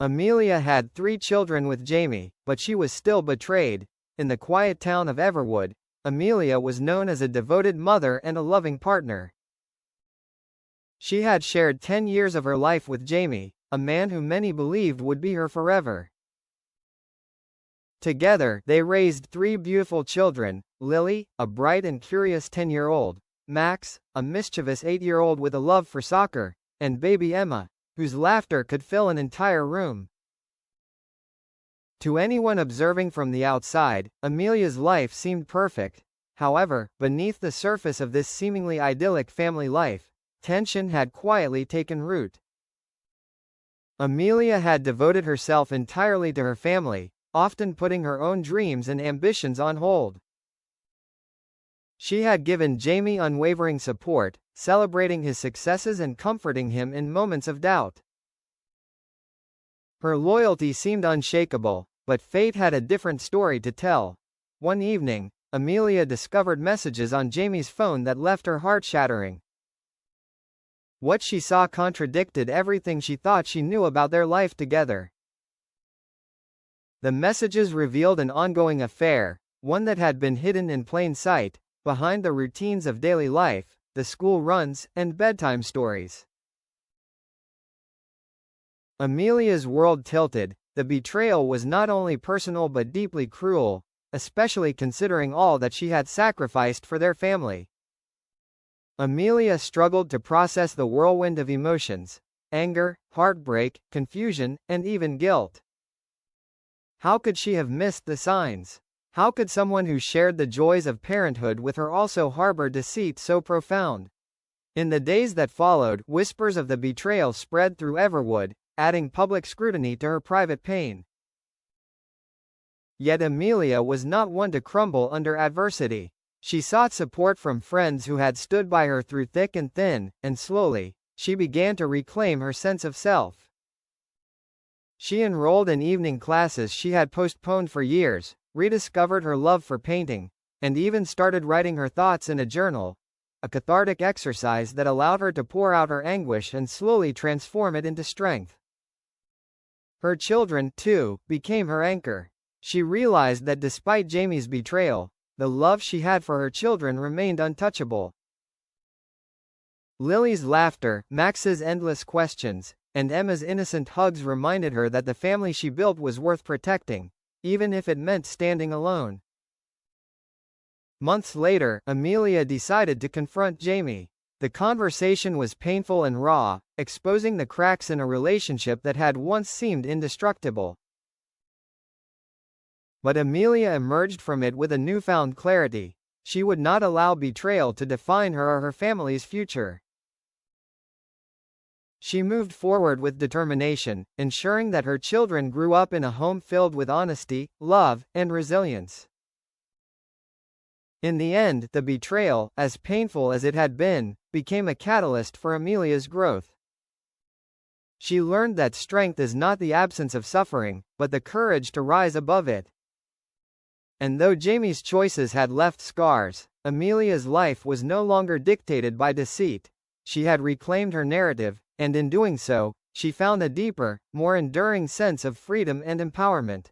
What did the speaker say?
Amelia had 3 children with Jamie, but she was still betrayed. In the quiet town of Everwood, Amelia was known as a devoted mother and a loving partner. She had shared 10 years of her life with Jamie, a man who many believed would be her forever. Together, they raised 3 beautiful children: Lily, a bright and curious 10-year-old, Max, a mischievous 8-year-old with a love for soccer, and baby Emma, whose laughter could fill an entire room. To anyone observing from the outside, Amelia's life seemed perfect. However, beneath the surface of this seemingly idyllic family life, tension had quietly taken root. Amelia had devoted herself entirely to her family, often putting her own dreams and ambitions on hold. She had given Jamie unwavering support, celebrating his successes and comforting him in moments of doubt. Her loyalty seemed unshakable, but fate had a different story to tell. One evening, Amelia discovered messages on Jamie's phone that left her heart shattering. What she saw contradicted everything she thought she knew about their life together. The messages revealed an ongoing affair, one that had been hidden in plain sight, behind the routines of daily life, the school runs, and bedtime stories. Amelia's world tilted. The betrayal was not only personal but deeply cruel, especially considering all that she had sacrificed for their family. Amelia struggled to process the whirlwind of emotions: anger, heartbreak, confusion, and even guilt. How could she have missed the signs? How could someone who shared the joys of parenthood with her also harbor deceit so profound? In the days that followed, whispers of the betrayal spread through Everwood, adding public scrutiny to her private pain. Yet Amelia was not one to crumble under adversity. She sought support from friends who had stood by her through thick and thin, and slowly, she began to reclaim her sense of self. She enrolled in evening classes she had postponed for years, rediscovered her love for painting, and even started writing her thoughts in a journal, a cathartic exercise that allowed her to pour out her anguish and slowly transform it into strength. Her children, too, became her anchor. She realized that despite Jamie's betrayal, the love she had for her children remained untouchable. Lily's laughter, Max's endless questions, and Emma's innocent hugs reminded her that the family she built was worth protecting, even if it meant standing alone. Months later, Amelia decided to confront Jamie. The conversation was painful and raw, exposing the cracks in a relationship that had once seemed indestructible. But Amelia emerged from it with a newfound clarity. She would not allow betrayal to define her or her family's future. She moved forward with determination, ensuring that her children grew up in a home filled with honesty, love, and resilience. In the end, the betrayal, as painful as it had been, became a catalyst for Amelia's growth. She learned that strength is not the absence of suffering, but the courage to rise above it. And though Jamie's choices had left scars, Amelia's life was no longer dictated by deceit. She had reclaimed her narrative, and in doing so, she found a deeper, more enduring sense of freedom and empowerment.